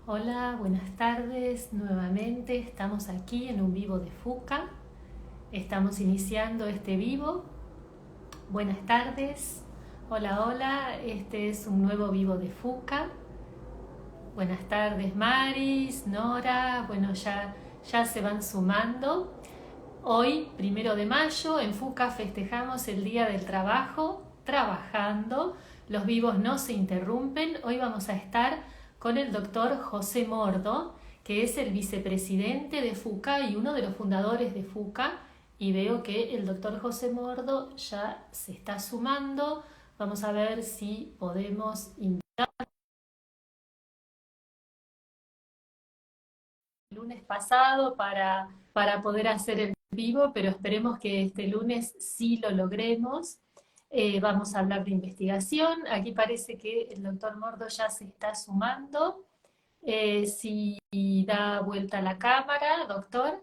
Hola, buenas tardes. Nuevamente estamos aquí en un vivo de FUCA. Estamos iniciando este vivo. Buenas tardes. Hola, hola. Este es un nuevo vivo de FUCA. Buenas tardes, Maris, Nora. Bueno, ya se van sumando. Hoy, 1 de mayo, en FUCA festejamos el Día del Trabajo, trabajando. Los vivos no se interrumpen. Hoy vamos a estar con el doctor José Mordo, que es el vicepresidente de FUCA y uno de los fundadores de FUCA. Y veo que el doctor José Mordo ya se está sumando. Vamos a ver si podemos invitar el lunes pasado para poder hacer el vivo, pero esperemos que este lunes sí lo logremos. Vamos a hablar de investigación. Aquí parece que el doctor Mordo ya se está sumando. Si da vuelta a la cámara, doctor.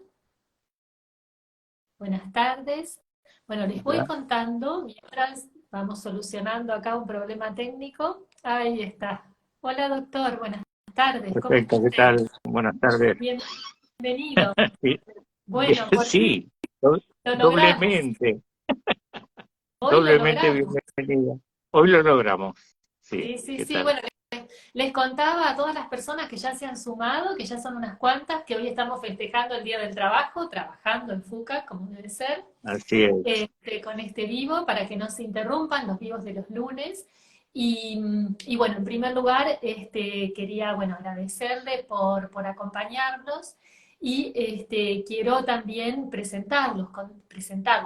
Buenas tardes. Bueno, les voy Hola. contando mientras vamos solucionando acá un problema técnico. Ahí está. Hola, doctor. Buenas tardes. ¿Cómo está Perfecto, ¿qué usted? tal? Buenas tardes. Bienvenido. Sí, Bueno, por fin sí, do- lo logramos. doblemente, Hoy lo doblemente logramos. bienvenida. Hoy lo logramos. Sí, Sí, sí, ¿qué sí. tal? Bueno, les contaba a todas las personas que ya se han sumado, que ya son unas cuantas, que hoy estamos festejando el Día del Trabajo, trabajando en FUCA, como debe ser, Así es. con este vivo, para que no se interrumpan los vivos de los lunes. Y bueno, en primer lugar, quería, bueno, agradecerle por acompañarnos y quiero también presentarlos,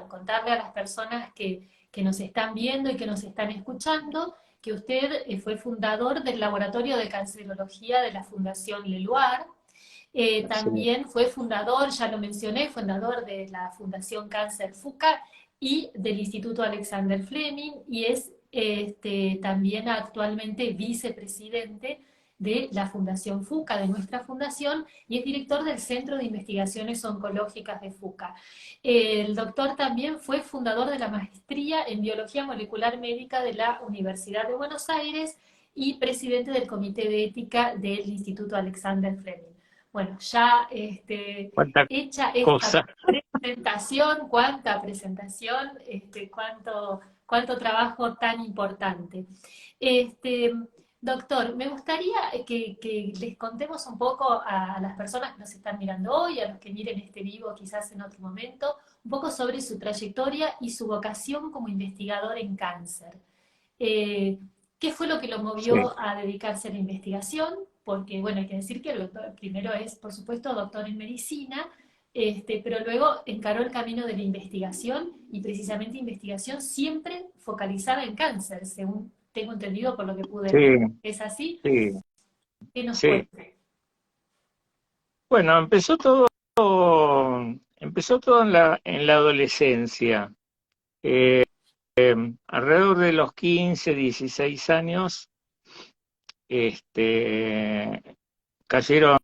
contarle a las personas que nos están viendo y que nos están escuchando que usted fue fundador del Laboratorio de Cancerología de la Fundación Leluar. Así es. También fue fundador, ya lo mencioné, fundador de la Fundación Cáncer FUCA y del Instituto Alexander Fleming, y es también actualmente vicepresidente de la Fundación FUCA, de nuestra fundación, y es director del Centro de Investigaciones Oncológicas de FUCA. El doctor también fue fundador de la maestría en Biología Molecular Médica de la Universidad de Buenos Aires y presidente del Comité de Ética del Instituto Alexander Fleming. Bueno, ya ¿Cuánta hecha esta cosa? presentación, cuánta presentación, cuánto trabajo tan importante. Este, Doctor, me gustaría que les contemos un poco a las personas que nos están mirando hoy, a los que miren este vivo quizás en otro momento, un poco sobre su trayectoria y su vocación como investigador en cáncer. Eh, ¿Qué fue lo que lo Sí, movió a dedicarse a la investigación? Porque, bueno, hay que decir que el doctor primero es, por supuesto, doctor en medicina, pero luego encaró el camino de la investigación y precisamente investigación siempre focalizada en cáncer, según tengo entendido por lo que pude sí, leer. ¿Es así? sí, ¿Qué nos sí. cuenta? Bueno, empezó todo en la adolescencia. Eh, Alrededor de los 15, 16 años, cayeron,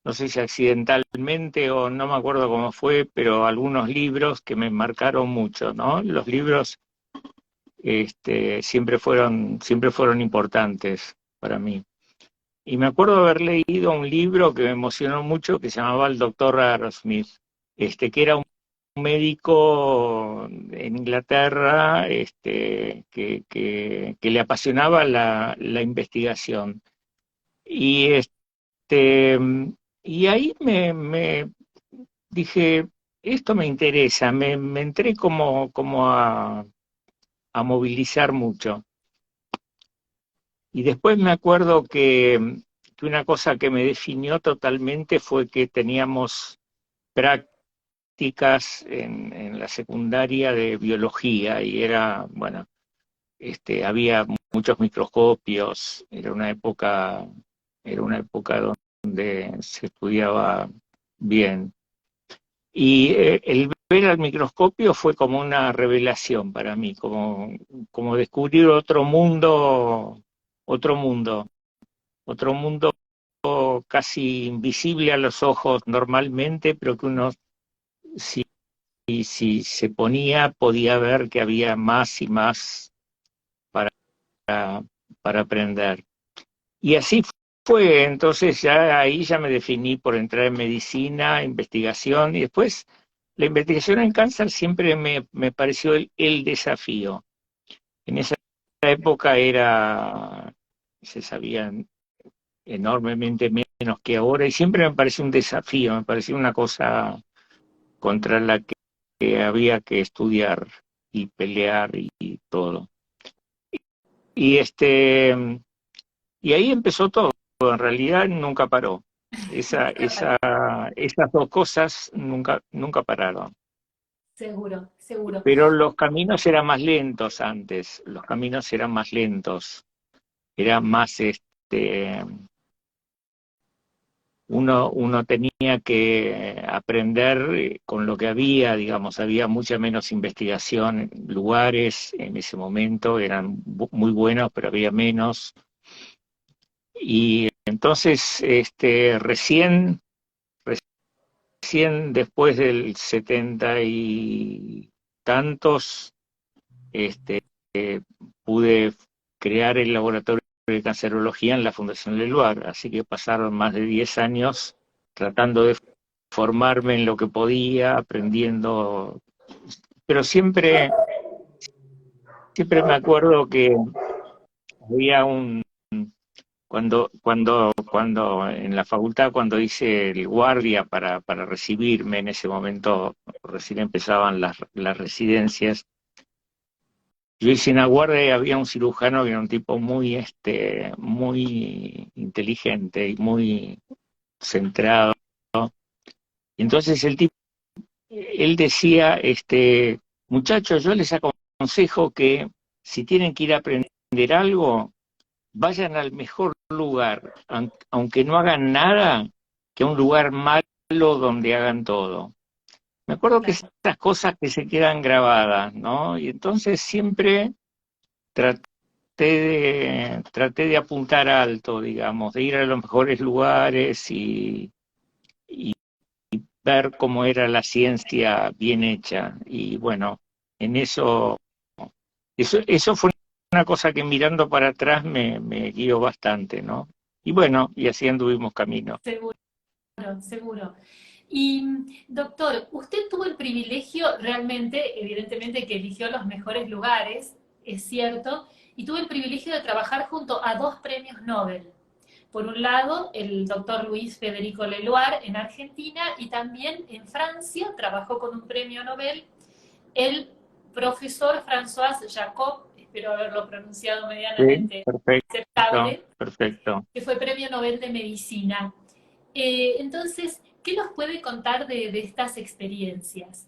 no sé si accidentalmente o no me acuerdo cómo fue, pero algunos libros que me marcaron mucho, ¿no? Los libros siempre fueron importantes para mí. Y me acuerdo haber leído un libro que me emocionó mucho que se llamaba El Doctor Arrowsmith, que era un médico en Inglaterra, que le apasionaba la investigación. Y este, y ahí me dije, esto me interesa, me entré como a movilizar mucho. Y después me acuerdo que una cosa que me definió totalmente fue que teníamos prácticas en la secundaria de biología y bueno, había muchos microscopios, era una época donde se estudiaba bien. Y el ver al microscopio fue como una revelación para mí, como descubrir otro mundo, otro mundo casi invisible a los ojos normalmente, pero que uno, si se ponía, podía ver que había más y más para, para aprender. Y así fue, entonces ya ahí ya me definí por entrar en medicina, investigación, y después la investigación en cáncer siempre me pareció el desafío. En esa época se sabían enormemente menos que ahora, y siempre me pareció un desafío, me pareció una cosa contra la que había que estudiar y pelear y todo. Y y ahí empezó todo, en realidad nunca paró. Esas dos cosas nunca pararon. Seguro, seguro. Pero los caminos eran más lentos antes, los caminos eran más lentos, era más uno tenía que aprender con lo que había, digamos, había mucha menos investigación, lugares en ese momento eran muy buenos, pero había menos. Y entonces, recién después del 70 y tantos, este, pude crear el laboratorio de cancerología en la Fundación Leluar, así que pasaron más de 10 años tratando de formarme en lo que podía, aprendiendo, pero siempre me acuerdo que había cuando en la facultad, cuando hice el guardia para recibirme, en ese momento recién empezaban las residencias, yo hice una guardia y había un cirujano que era un tipo muy inteligente y muy centrado. Y entonces él decía, muchachos, yo les aconsejo que si tienen que ir a aprender algo, vayan al mejor lugar, aunque no hagan nada, que a un lugar malo donde hagan todo. Me acuerdo que Claro. esas cosas que se quedan grabadas, ¿no? Y entonces siempre traté traté de apuntar alto, digamos, de ir a los mejores lugares y ver cómo era la ciencia bien hecha. Y bueno, en eso fue una cosa que mirando para atrás me guió bastante, ¿no? Y bueno, y así anduvimos camino. Seguro, seguro. Y doctor, usted tuvo el privilegio realmente, evidentemente que eligió los mejores lugares, es cierto, y tuvo el privilegio de trabajar junto a dos premios Nobel. Por un lado, el doctor Luis Federico Leloir en Argentina y también en Francia trabajó con un premio Nobel el profesor François Jacob, espero haberlo pronunciado Sí, medianamente perfecto, aceptable, perfecto. que fue premio Nobel de Medicina. Entonces, ¿qué nos puede contar de estas experiencias?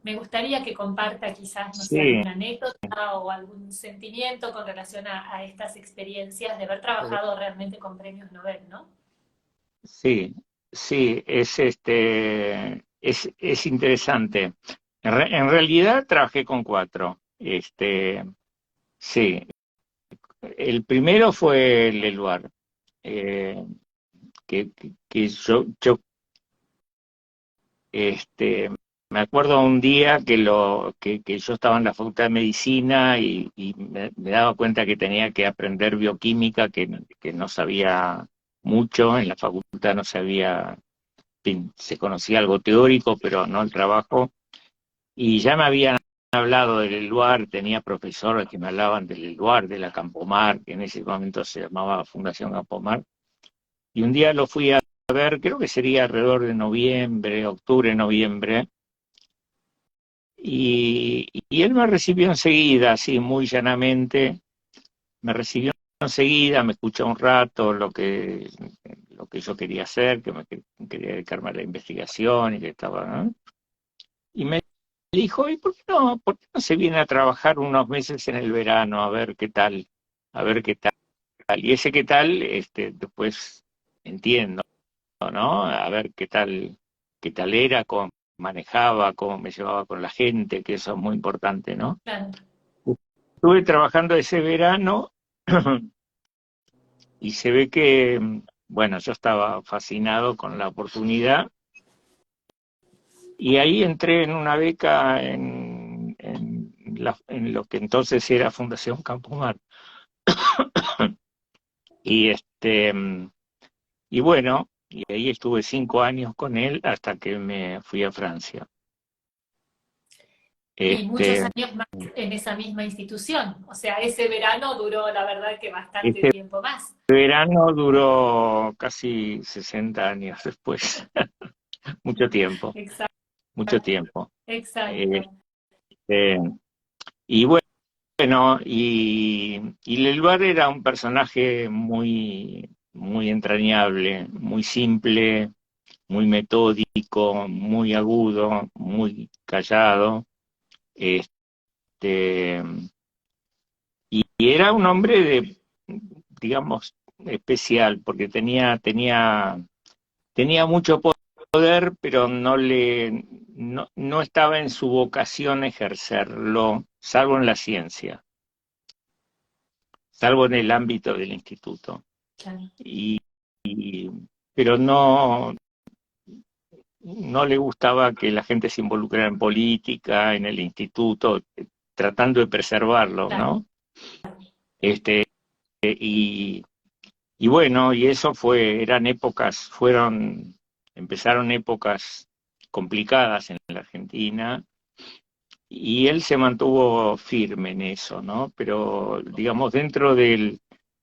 Me gustaría que comparta quizás, no sé, Sí, alguna anécdota o algún sentimiento con relación a estas experiencias de haber trabajado realmente con premios Nobel, ¿no? sí, sí, es interesante. En realidad trabajé con cuatro. Sí, el primero fue el Eluar, eh, que yo este, me acuerdo un día que yo estaba en la Facultad de Medicina y me daba cuenta que tenía que aprender bioquímica, que no sabía mucho, en la facultad no sabía, en fin, se conocía algo teórico, pero no el trabajo, y ya me habían hablado del Eluar, tenía profesores que me hablaban del Eluar, de la Campomar, que en ese momento se llamaba Fundación Campomar, y un día lo fui a ver, creo que sería alrededor de noviembre, octubre, noviembre, y él me recibió enseguida, así muy llanamente, me recibió enseguida, me escuchó un rato lo que yo quería hacer, que quería dedicarme a la investigación y que estaba, ¿no? Y me dijo, ¿y por qué no se viene a trabajar unos meses en el verano a ver qué tal? A ver qué tal. Y ese qué tal, después entiendo, ¿no? A ver qué tal era, cómo manejaba, cómo me llevaba con la gente, que eso es muy importante, ¿no? Claro. Estuve trabajando ese verano y se ve que, bueno, yo estaba fascinado con la oportunidad y ahí entré en una beca en lo que entonces era Fundación Campomar. Y y bueno, y ahí estuve 5 años con él hasta que me fui a Francia. Y muchos Este, años más en esa misma institución. O sea, ese verano duró, la verdad, que bastante este tiempo más. verano duró casi 60 años después, mucho tiempo, Exacto, mucho tiempo. exacto. Este, y bueno, y Leluar era un personaje muy, muy entrañable, muy simple, muy metódico, muy agudo, muy callado. Este, y era un hombre de, digamos, especial, porque tenía mucho poder, pero no estaba en su vocación ejercerlo, salvo en la ciencia, salvo en el ámbito del instituto. Claro. Y, y- pero no le gustaba que la gente se involucrara en política, en el instituto, tratando de preservarlo, Claro. ¿no? Este, y, y bueno, y eso empezaron épocas complicadas en la Argentina, y él se mantuvo firme en eso, ¿no? Pero, digamos, dentro de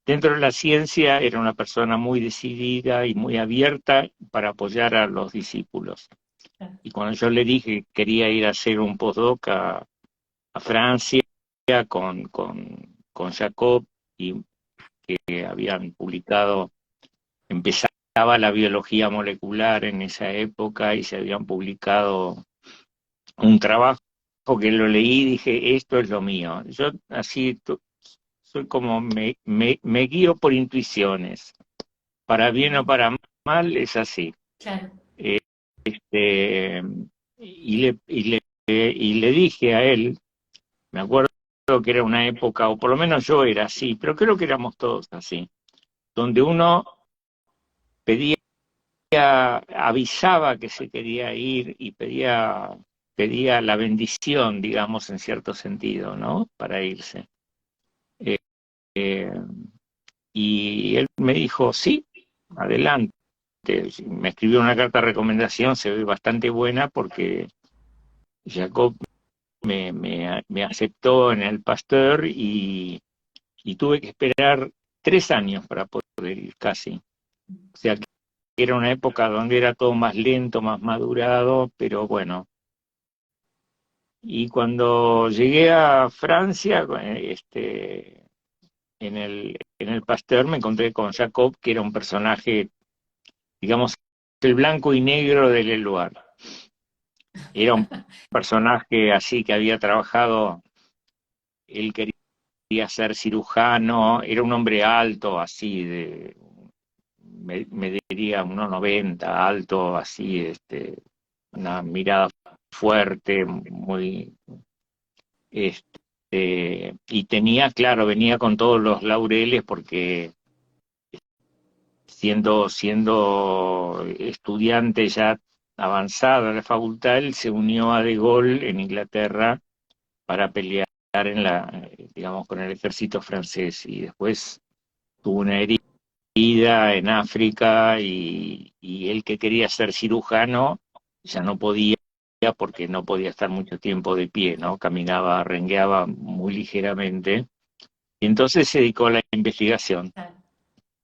la ciencia era una persona muy decidida y muy abierta para apoyar a los discípulos. Claro. Y cuando yo le dije que quería ir a hacer un postdoc a Francia con Jacob, y que habían publicado, empezaba la biología molecular en esa época y se habían publicado un trabajo que lo leí y dije, esto es lo mío. Yo así soy como me guío por intuiciones, para bien o para mal es así. Claro. Eh, y le dije a él, me acuerdo que era una época, o por lo menos yo era así, pero creo que éramos todos así, donde uno pedía, avisaba que se quería ir y pedía la bendición, digamos, en cierto sentido, ¿no? Para irse. Eh, eh, y él me dijo, sí, adelante. Me escribió una carta de recomendación, se ve bastante buena porque Jacob me aceptó en el Pasteur, y tuve que esperar 3 años para poder ir casi. O sea que era una época donde era todo más lento, más madurado, pero bueno. Y cuando llegué a Francia, en el Pasteur me encontré con Jacob, que era un personaje, digamos, el blanco y negro del Eluard. Era un personaje así que había trabajado, él quería ser cirujano, era un hombre alto, así, me diría 1,90, alto, así, una mirada fuerte, muy, y tenía, claro, venía con todos los laureles porque siendo estudiante ya avanzado en la facultad, él se unió a De Gaulle en Inglaterra para pelear digamos, con el ejército francés, y después tuvo una herida en África, y él, que quería ser cirujano, ya no podía, porque no podía estar mucho tiempo de pie, ¿no? Caminaba, rengueaba muy ligeramente, y entonces se dedicó a la investigación, Claro.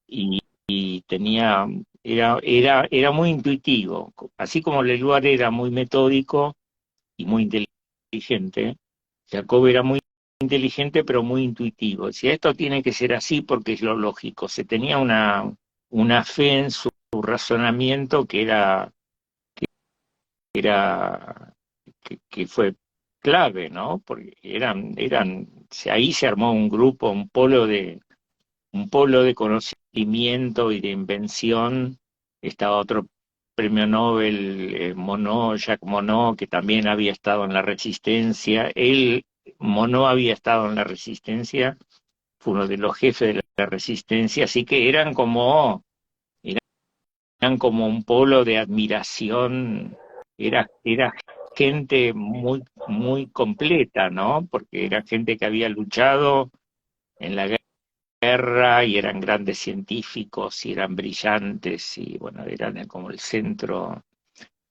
y era muy intuitivo, así como Leluar era muy metódico y muy inteligente. Jacob era muy inteligente pero muy intuitivo. Decía, esto tiene que ser así porque es lo lógico. Se tenía una fe en su razonamiento era que fue clave, ¿no? Porque ahí se armó un grupo, un polo de conocimiento y de invención. Estaba otro premio Nobel, Jacques Monod, que también había estado en la resistencia. Monod había estado en la resistencia, fue uno de los jefes de la resistencia, así que eran como un polo de admiración. Era gente muy, muy completa, ¿no? Porque era gente que había luchado en la guerra y eran grandes científicos y eran brillantes y bueno, eran como el centro,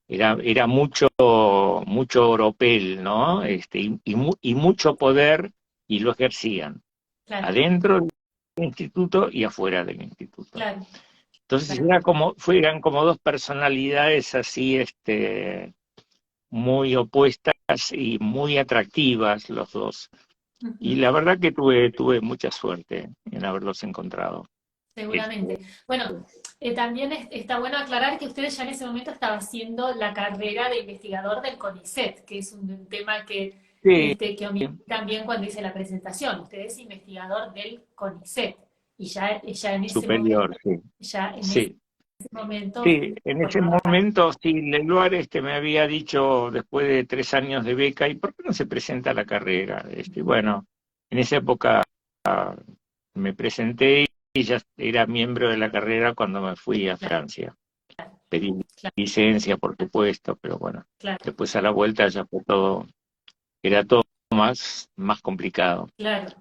era mucho oropel, ¿no? Y mucho poder y lo ejercían claro, adentro del instituto y afuera del instituto. claro, Entonces claro. eran como dos personalidades así, muy opuestas y muy atractivas los dos. Y Ujú. la verdad que tuve mucha suerte en haberlos encontrado. Seguramente. Bueno, también está bueno aclarar que ustedes ya en ese momento estaban haciendo la carrera de investigador del CONICET, que es un tema Sí, que omití también cuando hice la presentación. Usted es investigador del CONICET y ya en ese momento, superior, sí. ya en ese Sí, momento sí, en ese formaba parte. momento, sí, Leluar me había dicho después de 3 años de beca, ¿y por qué no se presenta a la carrera? Bueno, en esa época me presenté y ya era miembro de la carrera cuando me fui a Claro, Francia. Pedí claro, licencia, por supuesto, pero bueno, claro, después a la vuelta ya fue todo, era todo más complicado. claro,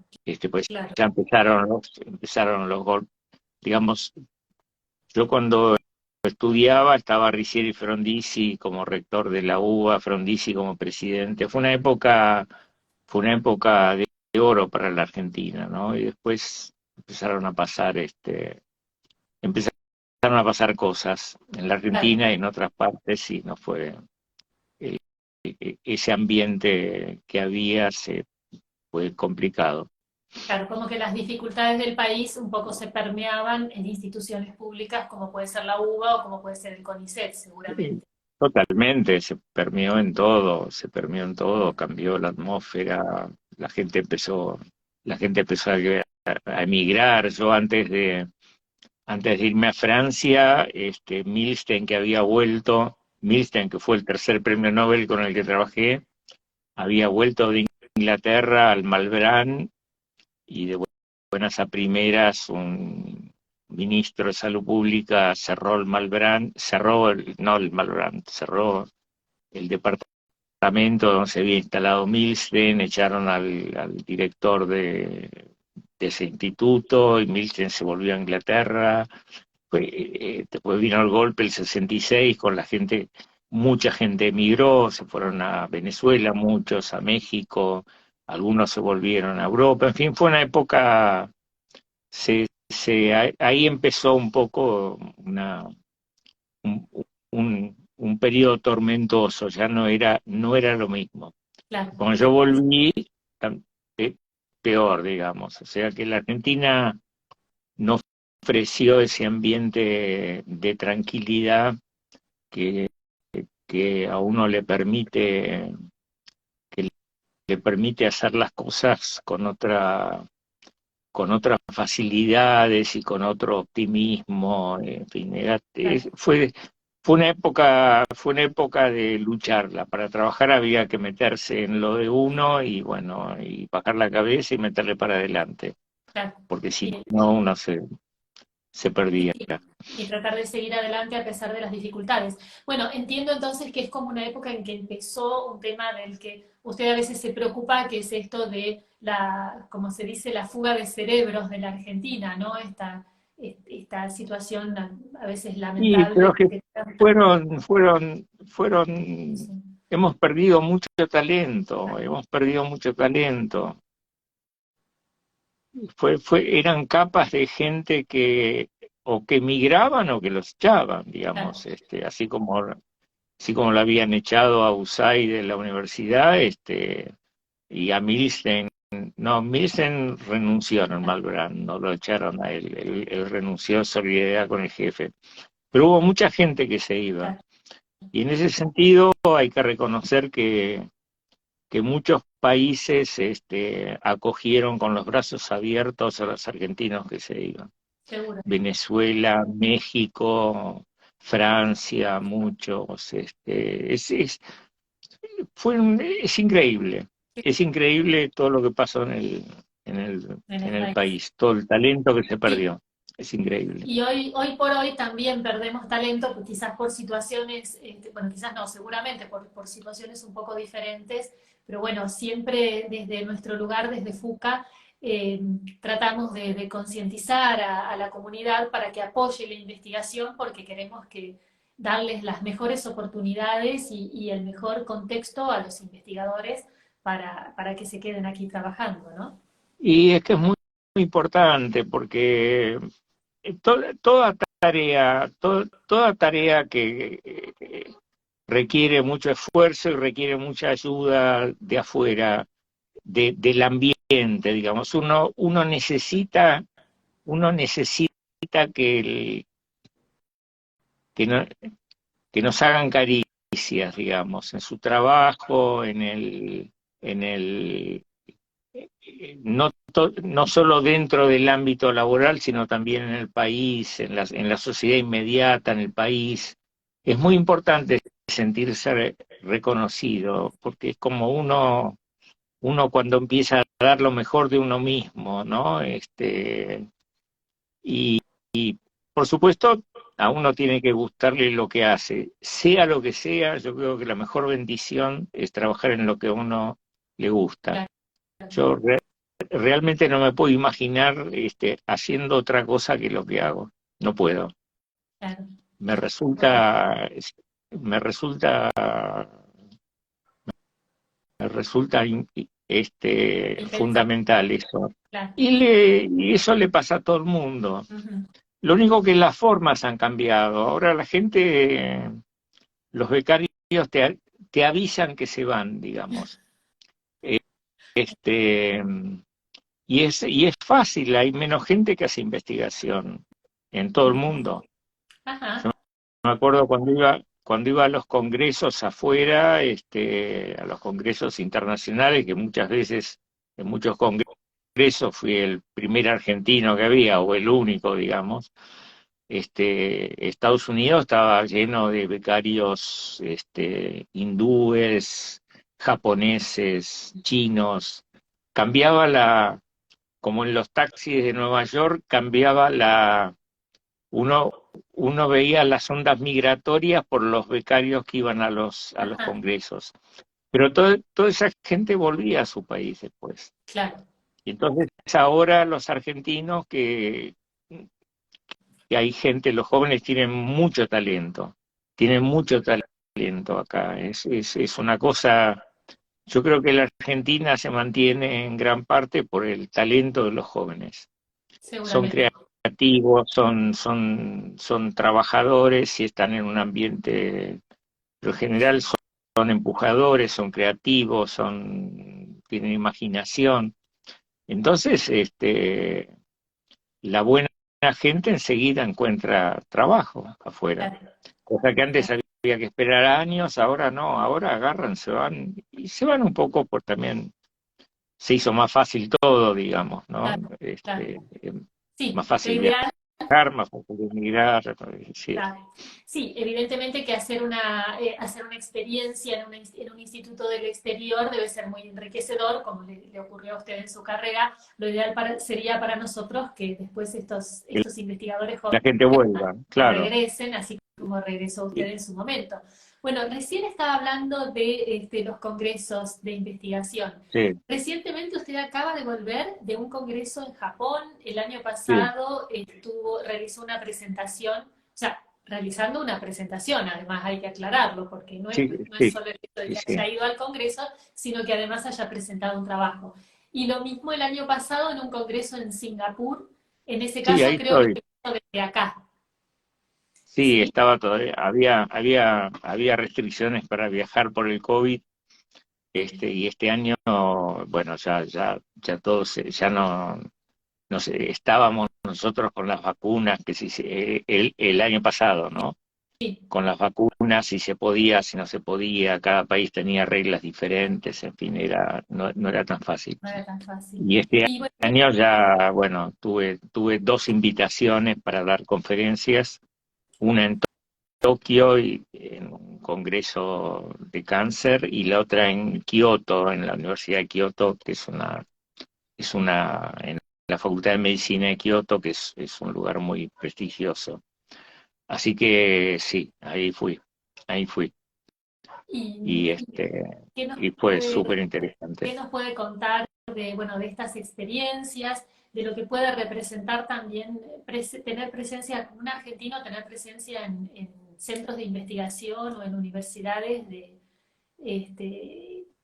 Pues claro, ya empezaron los golpes. Digamos, yo cuando estudiaba estaba Ricieri Frondizi como rector de la UBA, Frondizi como presidente. Fue una época de oro para la Argentina, ¿no? Y después empezaron a pasar cosas en la claro. Argentina y en otras partes y no fue eh, ese ambiente que había se fue complicado. Claro, como que las dificultades del país un poco se permeaban en instituciones públicas como puede ser la UBA o como puede ser el CONICET, seguramente. Totalmente, se permeó en todo, cambió la atmósfera, la gente empezó, la gente empezó a emigrar. Yo antes de irme a Francia, Milstein que había vuelto, Milstein que fue el tercer premio Nobel con el que trabajé, había vuelto de Inglaterra al Malbrán y de buenas a primeras un ministro de salud pública cerró el Malbrán, no el Malbrán, cerró el departamento donde se había instalado Milstein, echaron al director de ese instituto y Milstein se volvió a Inglaterra. Después vino el golpe el 66 con la gente, mucha gente emigró, se fueron a Venezuela, muchos a México, algunos se volvieron a Europa, en fin, fue una época, ahí empezó un poco un, un periodo tormentoso, ya no era lo mismo. Claro, Cuando yo volví, tan- eh, peor, digamos, o sea que la Argentina no ofreció ese ambiente de tranquilidad que, que a uno que le permite hacer las cosas con otras facilidades y con otro optimismo, en fin, claro, fue una época de lucharla. Para trabajar había que meterse en lo de uno y bueno, y bajar la cabeza y meterle para adelante, claro. porque si Y, no uno se perdía. y tratar de seguir adelante a pesar de las dificultades. Bueno, entiendo entonces que es como una época en que empezó un tema del que usted a veces se preocupa, que es esto de como se dice, la fuga de cerebros de la Argentina, ¿no? Esta situación a veces Y lamentable. pero que fueron, Sí, hemos perdido mucho talento, hemos perdido mucho talento. Eran capas de gente que o que emigraban o que los echaban, digamos, claro, así como lo habían echado a USAID de la universidad, y a Milstein. No, Milstein renunció en el Malbrán, no lo echaron a él, él renunció a solidaridad con el jefe. Pero hubo mucha gente que se iba. claro, Y en ese sentido hay que reconocer que muchos países acogieron con los brazos abiertos a los argentinos que se iban. seguro. Venezuela, México, Francia, muchos. Es increíble. Es increíble todo lo que pasó en el, En en el el país. país, todo el talento que se Y, perdió. Es increíble. y hoy por hoy también perdemos talento, pues quizás por situaciones, bueno, quizás no, seguramente por situaciones un poco diferentes, pero bueno, siempre desde nuestro lugar, desde FUCA, eh, tratamos de concientizar a la comunidad para que apoye la investigación porque queremos que darles las mejores oportunidades y el mejor contexto a los investigadores para que se queden aquí trabajando, ¿no? Y es que es muy, muy importante porque toda tarea que requiere mucho esfuerzo y requiere mucha ayuda de afuera, del ambiente, digamos. Uno necesita que, que, no- que nos hagan caricias, digamos, en su trabajo, en el no solo dentro del ámbito laboral, sino también en el país, en la sociedad inmediata, en el país. Es muy importante sentirse reconocido, porque es como uno cuando empieza a dar lo mejor de uno mismo, ¿no? Y por supuesto, a uno tiene que gustarle lo que hace, sea lo que sea. Yo creo que la mejor bendición es trabajar en lo que a uno le gusta. Claro, Yo realmente no me puedo imaginar haciendo otra cosa que lo que hago. No puedo. claro. Me Bueno, resulta, me resulta, me resulta impensable, fundamental eso. claro. Y eso le pasa a todo el mundo. Ujú. Lo único que las formas han cambiado. Ahora la gente, los becarios te avisan que se van, digamos. Eh, Este, y es fácil, hay menos gente que hace investigación en todo el mundo. Ajá, Yo me acuerdo cuando iba a los congresos afuera, a los congresos internacionales, que muchas veces en muchos congresos fui el primer argentino que había, o el único, digamos. Estados Unidos estaba lleno de becarios hindúes, japoneses, chinos. Cambiaba como en los taxis de Nueva York, uno, uno veía las ondas migratorias por los becarios que iban a los ajá, congresos. Pero toda esa gente volvía a su país después. claro. Y entonces ahora los argentinos que hay gente, los jóvenes tienen mucho talento acá. Es una cosa, yo creo que la Argentina se mantiene en gran parte por el talento de los jóvenes. Son Seguramente. creativos, son trabajadores y están en un ambiente, pero en general son empujadores, son creativos, tienen imaginación. Entonces, la buena gente enseguida encuentra trabajo afuera. Claro, Cosa que antes claro, había que esperar años, ahora no, ahora agarran, se van, y se van un poco por también, se hizo más fácil todo, digamos, ¿no? claro, claro. Más Sí, lo fácil ideal. viajar, más fácil emigrar, es decir, Claro. Sí, evidentemente que hacer una experiencia en un instituto del exterior debe ser muy enriquecedor, como le ocurrió a usted en su carrera. Lo ideal sería para nosotros que después que estos investigadores la jóvenes gente vuelva, claro. regresen, así como regresó usted Y- en su momento. Bueno, recién estaba hablando de los congresos de investigación. sí, Recientemente usted acaba de volver de un congreso en Japón. El año sí, pasado realizó una presentación, o sea, realizando una presentación, además hay que aclararlo, porque sí, no es sí, solo el hecho de sí, que sí. haya ido al congreso, sino que además haya presentado un trabajo. Y lo mismo el año pasado en un congreso en Singapur. En ese Sí, caso ahí creo que estoy. lo hizo desde acá, Sí, ¿sí? estaba todavía, había restricciones para viajar por el COVID. Y este año, bueno, ya todos, ya no sé, estábamos nosotros con las vacunas, que el año pasado, ¿no? Sí, Con las vacunas, si se podía, si no se podía, cada país tenía reglas diferentes, en fin, no era tan fácil. no era tan fácil. Y este Y bueno, año ya, bueno, tuve dos invitaciones para dar conferencias, una en Tokio y en un congreso de cáncer, y la otra en Kioto, en la Universidad de Kioto, que en la Facultad de Medicina de Kioto, que es un lugar muy prestigioso. Así que sí, ahí fui, y, y y ¿qué nos y fue puede, súper interesante. qué nos puede contar de, bueno, de estas experiencias, de lo que puede representar también tener presencia, un argentino tener presencia en centros de investigación o en universidades del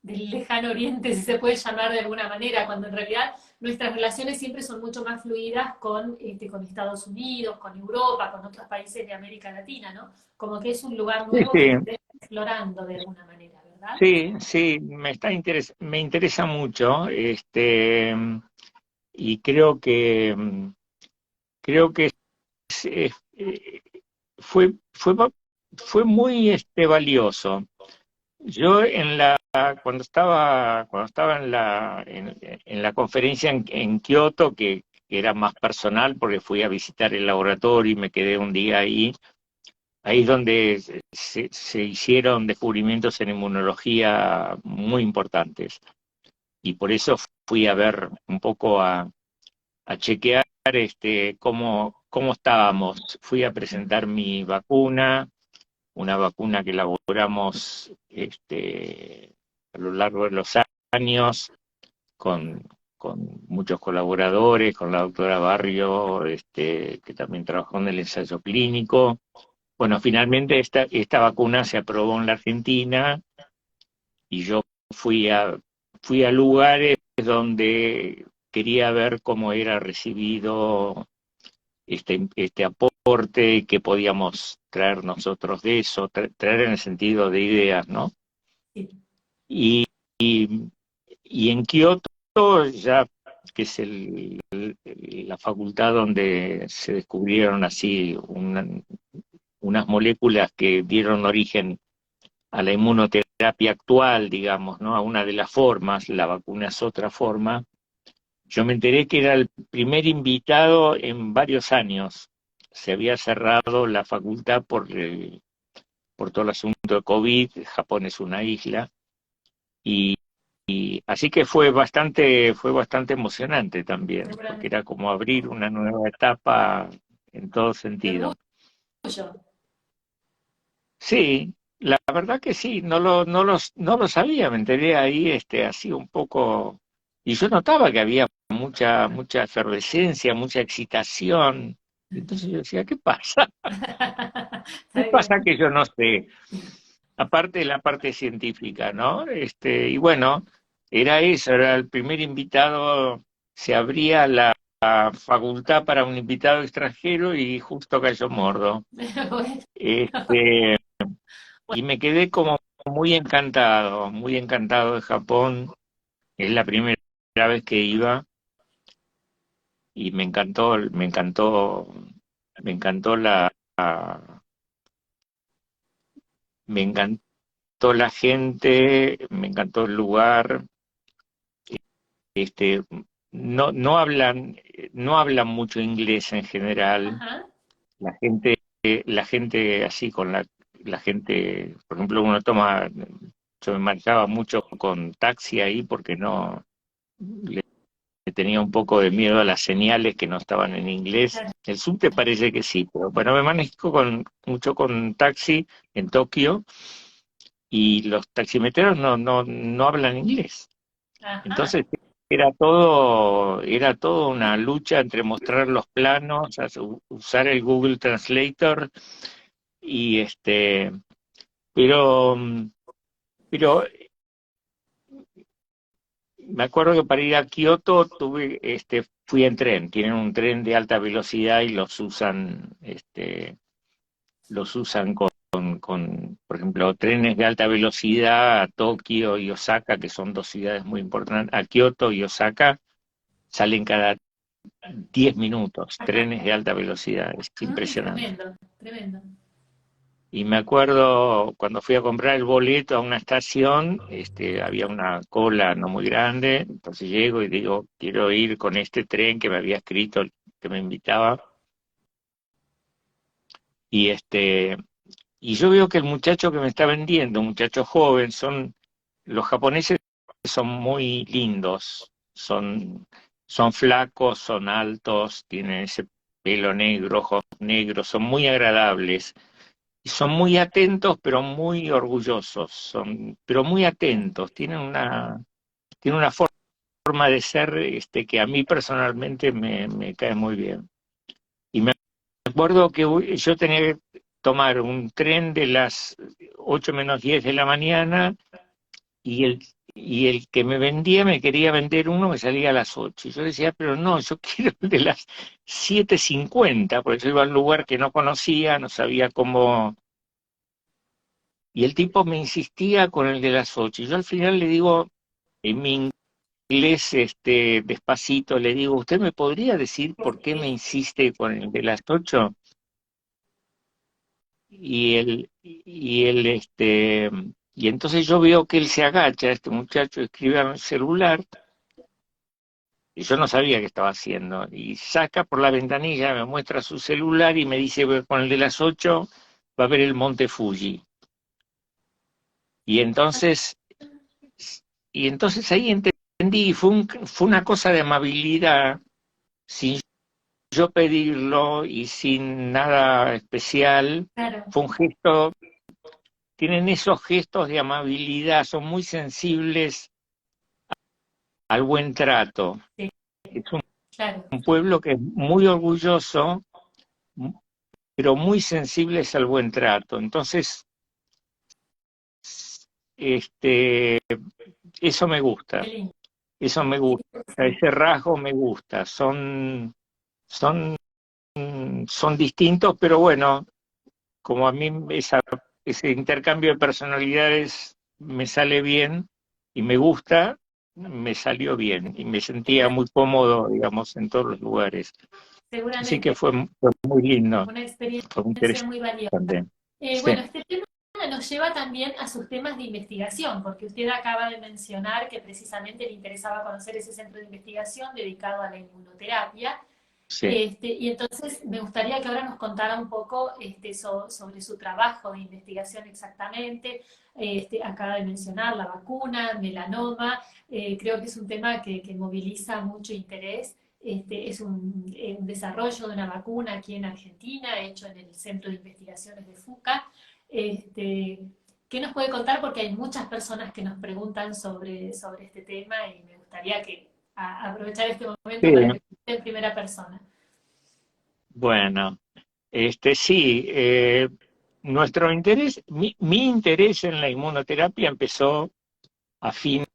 lejano oriente, si se puede llamar de alguna manera, cuando en realidad nuestras relaciones siempre son mucho más fluidas con Estados Unidos, con Europa, con otros países de América Latina, ¿no? Como que es un lugar Sí, nuevo que sí, ustedes están explorando de alguna manera, ¿verdad? sí, sí, me interesa mucho, y creo que fue, fue muy valioso. Yo cuando estaba en la conferencia en Kioto, que era más personal porque fui a visitar el laboratorio y me quedé un día ahí. Ahí es donde se hicieron descubrimientos en inmunología muy importantes. Y por eso fui a ver un poco a chequear cómo estábamos. Fui a presentar mi vacuna, una vacuna que elaboramos a lo largo de los años con, con muchos colaboradores, con la doctora Barrio, que también trabajó en el ensayo clínico. Bueno, finalmente esta vacuna se aprobó en la Argentina y yo fui a lugares donde quería ver cómo era recibido este aporte, qué podíamos traer nosotros de eso, traer en el sentido de ideas, ¿no? Sí. Y, y en Kioto, ya que es la facultad donde se descubrieron así unas moléculas que dieron origen a la inmunoterapia actual, digamos, ¿no? A una de las formas, la vacuna es otra forma. Yo me enteré que era el primer invitado en varios años. Se había cerrado la facultad por todo el asunto de COVID. Japón es una isla. Y, y así que fue bastante emocionante también, porque Seguramente. era como abrir una nueva etapa en todo De sentido. orgullo. Sí, la verdad que sí, no lo sabía, me enteré ahí así un poco, y yo notaba que había mucha efervescencia, mucha excitación. Entonces yo decía, ¿qué pasa? ¿Qué Está pasa bien. que yo no sé? Aparte de la parte científica, ¿no? Y bueno, era eso, era el primer invitado, se abría la facultad para un invitado extranjero y justo cayó Mordo. Bueno, Este, y me quedé como muy encantado de Japón. Es la primera vez que iba y me encantó me encantó la gente, me encantó el lugar. Este, no hablan mucho inglés en general. ajá. La gente así la gente, por ejemplo, yo me manejaba mucho con taxi ahí porque no le tenía un poco de miedo a las señales que no estaban en inglés. Claro. El subte parece que sí, pero bueno, me manejo mucho con taxi en Tokio y los taximetreros no hablan inglés. Ajá. Entonces era todo una lucha entre mostrar los planos, usar el Google Translator y pero, pero me acuerdo que para ir a Kioto fui en tren, tienen un tren de alta velocidad y los usan por ejemplo, trenes de alta velocidad a Tokio y Osaka, que son dos ciudades muy importantes, a Kioto y Osaka, salen cada 10 minutos, Ajá. trenes de alta velocidad, es impresionante. Tremendo, tremendo. Y me acuerdo cuando fui a comprar el boleto a una estación, había una cola no muy grande, entonces llego y digo, quiero ir con este tren que me había escrito, que me invitaba, y y yo veo que el muchacho que me está vendiendo, un muchacho joven, los japoneses son muy lindos, son flacos, son altos, tienen ese pelo negro, ojos negros, son muy agradables. Y son muy atentos, pero muy orgullosos, pero muy atentos, tienen una forma. forma de ser que a mí personalmente me cae muy bien. Y me acuerdo que yo tenía que tomar un tren de las 8 menos 10 de la mañana y el que me vendía me quería vender uno que salía a las 8. Y yo decía, pero no, yo quiero el de las 7:50, porque yo iba a un lugar que no conocía, no sabía cómo. Y el tipo me insistía con el de las 8. Y yo al final le digo, en mi inglés despacito, le digo, ¿usted me podría decir por qué me insiste con el de las 8? Y entonces yo veo que él se agacha, este muchacho escribe en el celular, y yo no sabía qué estaba haciendo, y saca por la ventanilla, me muestra su celular y me dice, con el de las 8 va a ver el monte Fuji. Y entonces, y entonces ahí entendí, fue una cosa de amabilidad, sin yo pedirlo y sin nada especial, Claro, fue un gesto. Tienen esos gestos de amabilidad, son muy sensibles al buen trato. sí, Es claro. un pueblo que es muy orgulloso, pero muy sensibles al buen trato. Entonces, este, eso me Qué gusta, lindo. eso me Sí, gusta, ese rasgo me gusta. Son, son distintos, pero bueno, como a mí ese intercambio de personalidades me sale bien y me gusta, me salió bien y me sentía muy cómodo, digamos, en todos los lugares. Así que seguramente fue muy lindo, una fue muy experiencia muy valiosa. interesante. Sí, Bueno, este tema nos lleva también a sus temas de investigación, porque usted acaba de mencionar que precisamente le interesaba conocer ese centro de investigación dedicado a la inmunoterapia. sí. Y entonces me gustaría que ahora nos contara un poco sobre su trabajo de investigación exactamente. Acaba de mencionar la vacuna, melanoma, creo que es un tema que moviliza mucho interés. Es un desarrollo de una vacuna aquí en Argentina, hecho en el Centro de Investigaciones de FUCA. Este, ¿Qué nos puede contar? Porque hay muchas personas que nos preguntan sobre este tema y me gustaría aprovechar este momento Sí, para que esté en primera persona. bueno, sí, nuestro interés, mi interés en la inmunoterapia empezó a fines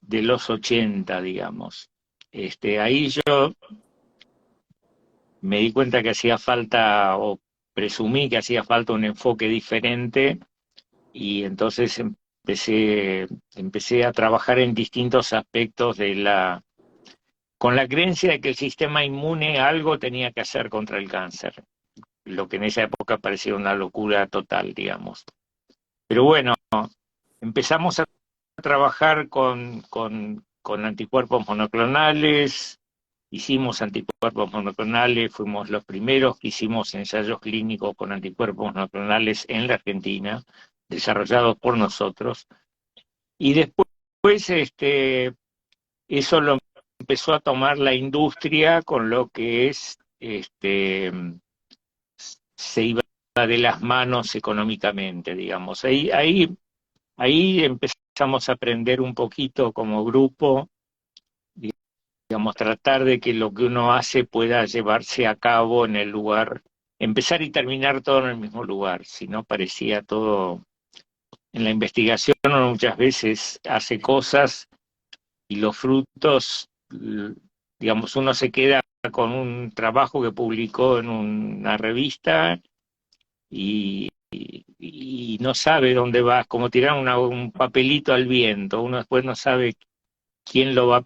de los 80, digamos. Ahí yo me di cuenta que hacía falta, o presumí que hacía falta un enfoque diferente, y entonces empecé a trabajar en distintos aspectos con la creencia de que el sistema inmune algo tenía que hacer contra el cáncer, lo que en esa época parecía una locura total, digamos. Pero bueno, empezamos a trabajar con anticuerpos monoclonales, hicimos anticuerpos monoclonales, fuimos los primeros que hicimos ensayos clínicos con anticuerpos monoclonales en la Argentina, desarrollados por nosotros, y después eso lo empezó a tomar la industria con lo que se iba de las manos económicamente, digamos. Ahí empezamos a aprender un poquito como grupo, digamos, tratar de que lo que uno hace pueda llevarse a cabo en el lugar, empezar y terminar todo en el mismo lugar, si no parecía todo. En la investigación uno muchas veces hace cosas y los frutos, digamos, uno se queda con un trabajo que publicó en una revista y no sabe dónde va, como tirar un papelito al viento, uno después no sabe quién lo va a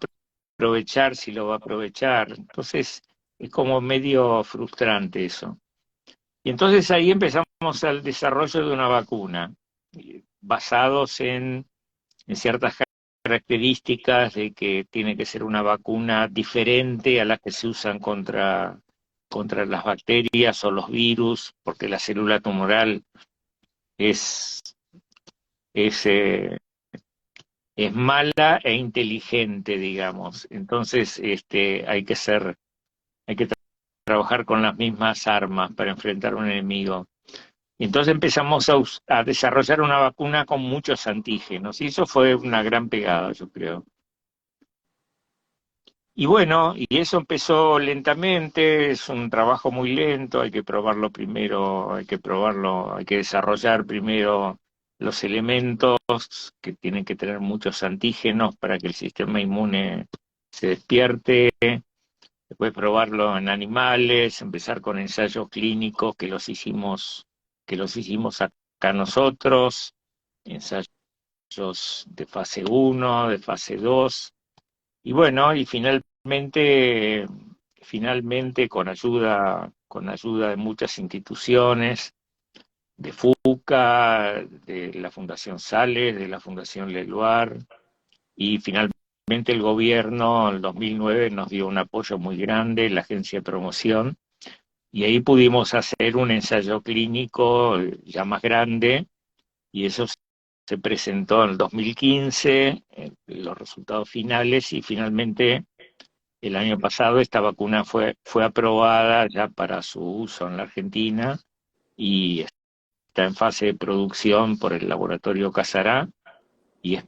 aprovechar, si lo va a aprovechar. Entonces es como medio frustrante eso. Y entonces ahí empezamos al desarrollo de una vacuna, basados en ciertas características de que tiene que ser una vacuna diferente a las que se usan contra las bacterias o los virus, porque la célula tumoral es, es, eh, es mala e inteligente, digamos. Entonces, hay que trabajar con las mismas armas para enfrentar a un enemigo. Y entonces empezamos a desarrollar una vacuna con muchos antígenos, y eso fue una gran pegada, yo creo. Y bueno, y eso empezó lentamente, es un trabajo muy lento, hay que probarlo primero, hay que probarlo, hay que desarrollar primero los elementos que tienen que tener muchos antígenos para que el sistema inmune se despierte, después probarlo en animales, empezar con ensayos clínicos que los hicimos acá nosotros, ensayos de fase uno, de fase 2. Y bueno, y finalmente con ayuda de muchas instituciones, de FUCA, de la Fundación Sales, de la Fundación Leluar, y finalmente el gobierno en 2009 nos dio un apoyo muy grande, la Agencia de Promoción, y ahí pudimos hacer un ensayo clínico ya más grande, y eso se presentó en el 2015, los resultados finales, y finalmente el año pasado esta vacuna fue aprobada ya para su uso en la Argentina y está en fase de producción por el laboratorio Casará y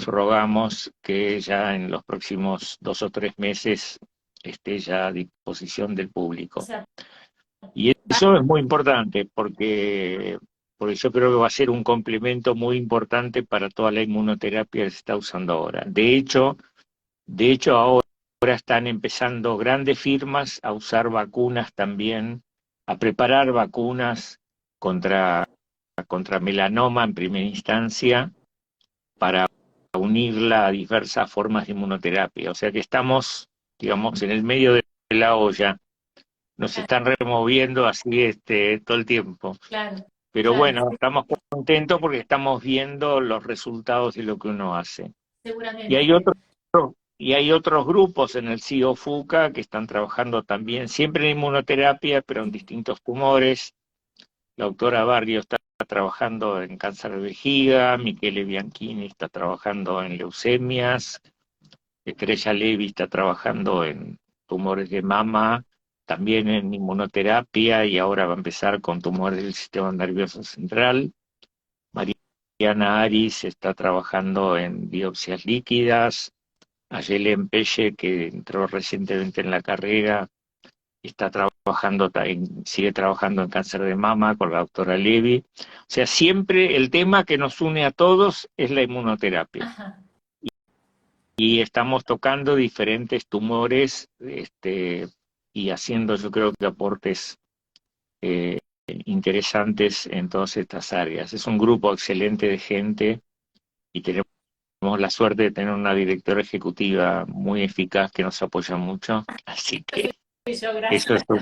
rogamos que ya en los próximos 2 o 3 meses esté ya a disposición del O público. sea, Y eso es muy importante porque yo creo que va a ser un complemento muy importante para toda la inmunoterapia que se está usando ahora. De hecho, ahora están empezando grandes firmas a usar vacunas también, a preparar vacunas contra, contra melanoma en primera instancia para unirla a diversas formas de inmunoterapia. O sea que estamos, digamos, en el medio de la olla. Nos están removiendo así todo el tiempo. claro, Pero claro, bueno, estamos contentos porque estamos viendo los resultados de lo que uno hace. Y hay seguramente. otros y hay otros grupos en el CIO FUCA que están trabajando también, siempre en inmunoterapia, pero en distintos tumores. La doctora Barrio está trabajando en cáncer de vejiga, Michele Bianchini está trabajando en leucemias, Estrella Levy está trabajando en tumores de mama, también en inmunoterapia y ahora va a empezar con tumores del sistema nervioso central. Mariana Aris está trabajando en biopsias líquidas. Ayelen Pelle, que entró recientemente en la carrera, está sigue trabajando en cáncer de mama con la doctora Levy. O sea, siempre el tema que nos une a todos es la inmunoterapia. Ajá. Y estamos tocando diferentes tumores y haciendo, yo creo que aportes interesantes en todas estas áreas. Es un grupo excelente de gente y tenemos la suerte de tener una directora ejecutiva muy eficaz que nos apoya mucho. Así que Soy yo, eso es gracias. un,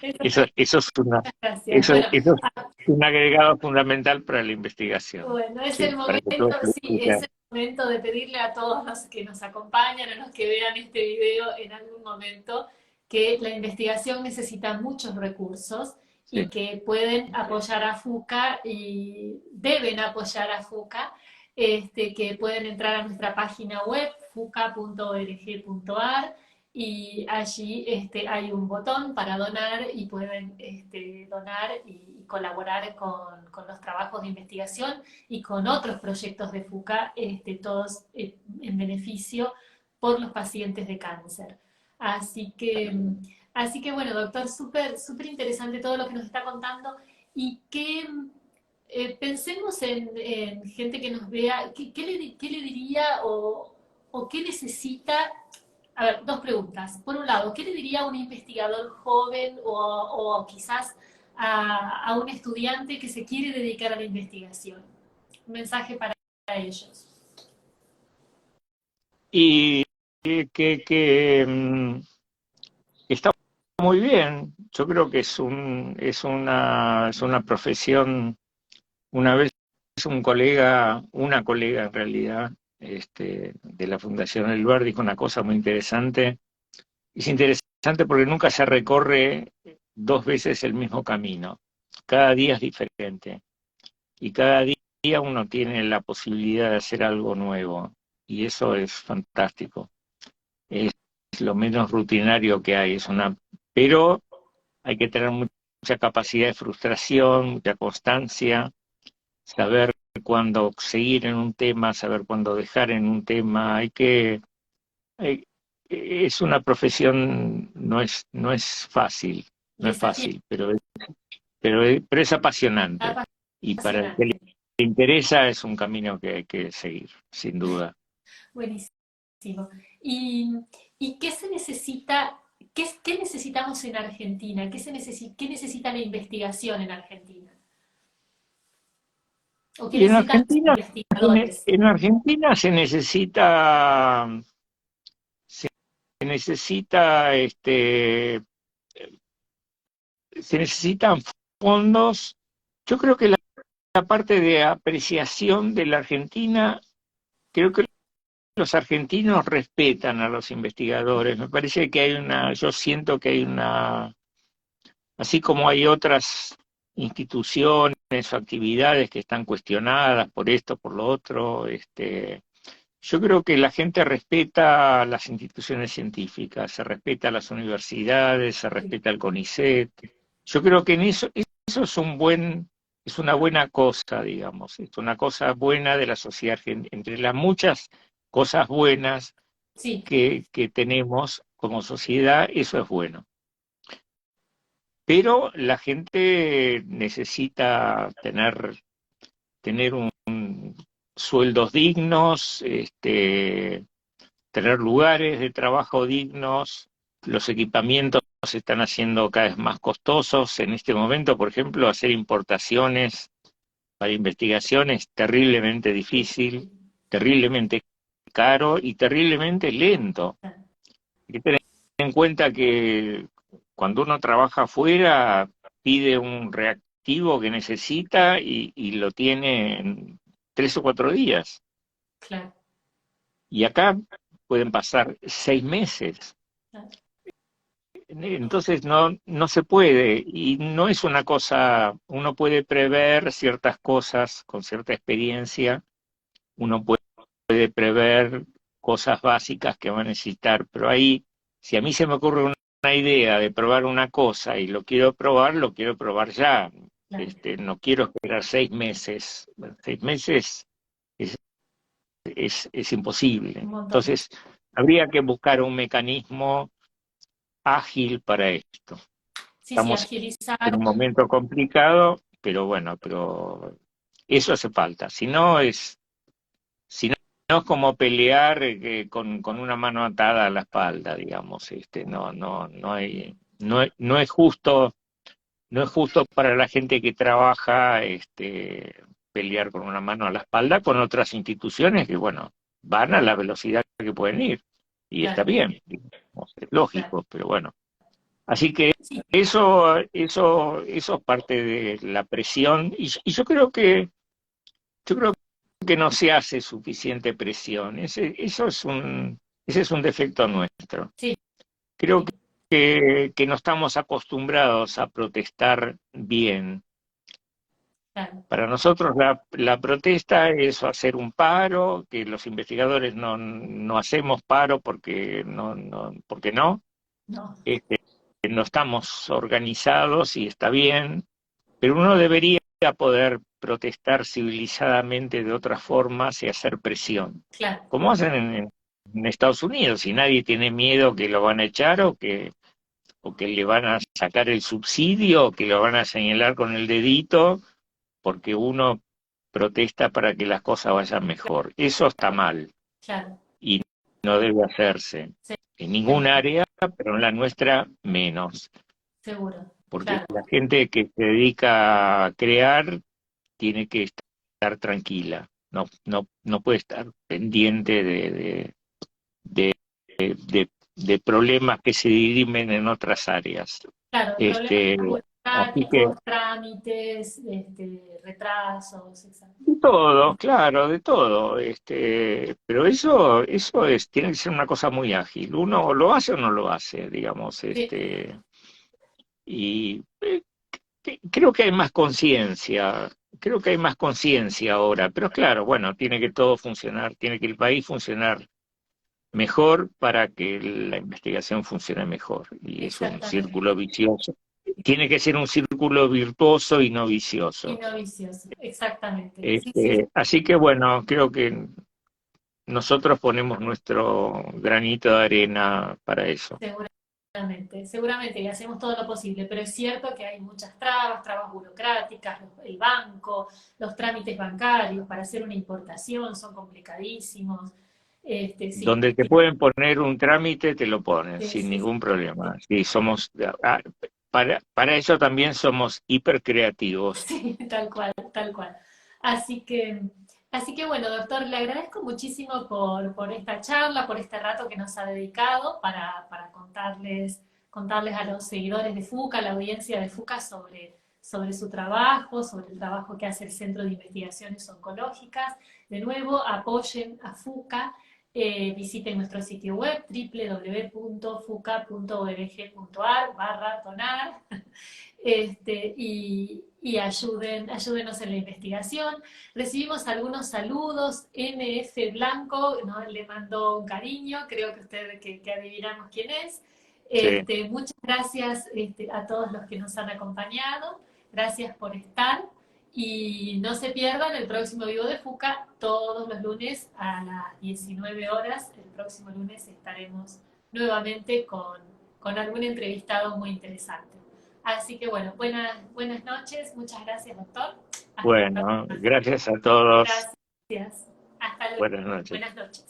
Eso eso, soy eso es una, gracias. eso, Bueno, eso es un agregado fundamental para la investigación. bueno, es Sí, el para que todo momento, se sí, es explique. el momento de pedirle a todos los que nos acompañan, a los que vean este video en algún momento, que la investigación necesita muchos recursos y Sí. que pueden apoyar a FUCA y deben apoyar a FUCA, que pueden entrar a nuestra página web, fuca.org.ar, y allí hay un botón para donar y pueden donar y colaborar con los trabajos de investigación y con otros proyectos de FUCA, todos en beneficio por los pacientes de cáncer. Así que, así que bueno, doctor, súper interesante todo lo que nos está contando y que pensemos en gente que nos vea, qué le diría o qué necesita. A ver, dos preguntas. Por un lado, ¿qué le diría a un investigador joven o quizás a un estudiante que se quiere dedicar a la investigación? Un mensaje para ellos. Y que está muy bien. Yo creo que es una profesión. Una vez una colega en realidad, de la Fundación El Bar dijo una cosa muy interesante. Es interesante porque nunca se recorre 2 veces el mismo camino. Cada día es diferente. Y cada día uno tiene la posibilidad de hacer algo nuevo. Y eso es fantástico. Es lo menos rutinario que hay. Pero hay que tener mucha capacidad de frustración, mucha constancia, saber cuándo seguir en un tema, saber cuándo dejar en un tema. eh, es una profesión, no es fácil, no es Desafiante, fácil, pero es apasionante. Y para el que le apasionante. interesa es un camino que hay que seguir, sin duda. Buenísimo. ¿Y, y qué se necesita, qué necesitamos en Argentina? ¿Qué necesita la investigación en Argentina? ¿O qué Y necesitan los investigadores? En Argentina se necesita, se necesitan fondos. Yo creo que la parte de apreciación de la Argentina, creo que los argentinos respetan a los investigadores. Me parece que yo siento que hay así como hay otras instituciones o actividades que están cuestionadas por esto, por lo otro, yo creo que la gente respeta las instituciones científicas, se respeta las universidades, se Sí, respeta el CONICET. Yo creo que eso es una buena cosa, digamos, es una cosa buena de la sociedad argentina. Entre las muchas cosas buenas sí, que tenemos como sociedad, eso es bueno. Pero la gente necesita tener sueldos dignos, tener lugares de trabajo dignos. Los equipamientos se están haciendo cada vez más costosos. En este momento, por ejemplo, hacer importaciones para investigación es terriblemente difícil, difícil. terriblemente caro y terriblemente lento. Hay que tener en cuenta que cuando uno trabaja afuera, pide un reactivo que necesita y lo tiene en 3 o 4 días. Claro, Y acá pueden pasar 6 meses. claro, Entonces no se puede, y no es una cosa, uno puede prever ciertas cosas con cierta experiencia, uno puede prever cosas básicas que va a necesitar, pero ahí, si a mí se me ocurre una idea de probar una cosa y lo quiero probar ya. claro. No quiero esperar 6 meses. Bueno, 6 meses es, es imposible. Un montón. Entonces, habría que buscar un mecanismo ágil para esto. Sí, sí, Estamos agilizar. en un momento complicado, pero bueno, pero eso hace falta. Si no es como pelear con una mano atada a la espalda, digamos. No hay, no es justo, no es justo para la gente que trabaja, pelear con una mano a la espalda con otras instituciones que, bueno, van a la velocidad que pueden ir. Y está Claro, bien, digamos, es claro. lógico, pero bueno. Así que Sí, eso es parte de la presión, y yo creo que no se hace suficiente presión. Ese es un defecto nuestro. sí, Creo sí, que no estamos acostumbrados a protestar bien. claro. Para nosotros la protesta es hacer un paro, que los investigadores no hacemos paro porque no, No, este, no estamos organizados y está bien, pero uno debería poder protestar civilizadamente de otras formas y hacer presión, claro, como hacen en Estados Unidos, y nadie tiene miedo que lo van a echar o que le van a sacar el subsidio o que lo van a señalar con el dedito porque uno protesta para que las cosas vayan mejor. Eso está mal claro. y no debe hacerse Sí, en ningún área, pero en la nuestra menos, seguro. porque Claro, la gente que se dedica a crear tiene que estar tranquila, no puede estar pendiente de problemas que se dirimen en otras áreas. claro. Problemas Este, así que burocráticos, trámites, retrasos, exacto. de todo, claro, de todo. Pero tiene que ser una cosa muy ágil. Uno lo hace o no lo hace, digamos. Sí, Y creo que hay más conciencia. Creo que hay más conciencia ahora, pero claro, bueno, tiene que todo funcionar, tiene que el país funcionar mejor para que la investigación funcione mejor. Y es un exactamente. círculo vicioso. Tiene que ser un círculo virtuoso y no Y vicioso. no vicioso, exactamente. Sí, sí, Así que bueno, creo que nosotros ponemos nuestro granito de arena para eso. Seguramente, seguramente, y hacemos todo lo posible, pero es cierto que hay muchas trabas, trabas burocráticas, el banco, los trámites bancarios para hacer una importación son complicadísimos. Sí, Donde te pueden poner un trámite, te lo ponen sí, sin sí, sí, ningún problema. Sí, para eso también somos hipercreativos. sí, tal cual, tal cual. Así que, así que bueno, doctor, le agradezco muchísimo por esta charla, por este rato que nos ha dedicado para contarles a los seguidores de FUCA, a la audiencia de FUCA sobre su trabajo, sobre el trabajo que hace el Centro de Investigaciones Oncológicas. De nuevo, apoyen a FUCA. Visiten nuestro sitio web www.fuca.org.ar/donar ayúdenos en la investigación. Recibimos algunos saludos. NF Blanco, ¿no? Le mandó un cariño, creo que ustedes que adivinamos quién es. Sí. Muchas gracias a todos los que nos han acompañado. Gracias por estar. Y no se pierdan el próximo Vivo de Fuca todos los lunes a las 19 horas. El próximo lunes estaremos nuevamente con algún entrevistado muy interesante. Así que bueno, buenas noches. Muchas gracias, doctor. Hasta la Bueno, próxima. gracias a todos. Gracias. Hasta luego. Buenas noches. Buenas noches.